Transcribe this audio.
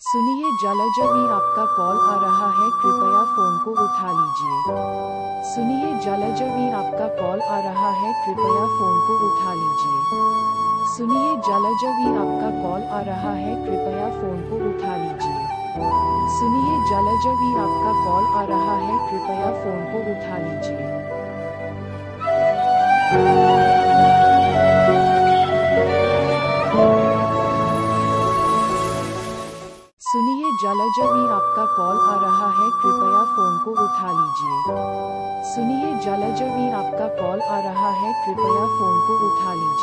सुनिए जलजवी आपका कॉल आ रहा है, कृपया फोन को उठा लीजिए। सुनिए जलजवी आपका कॉल आ रहा है, कृपया फोन को उठा लीजिए। सुनिए जलजवी आपका कॉल आ रहा है, कृपया फोन को उठा लीजिए। सुनिए जलजवी आपका कॉल आ रहा है, कृपया फोन को उठा लीजिए। सुनिए जलजवी आपका कॉल आ रहा है, कृपया फोन को उठा लीजिए। सुनिए जलजवी आपका कॉल आ रहा है, कृपया फोन को उठा लीजिए।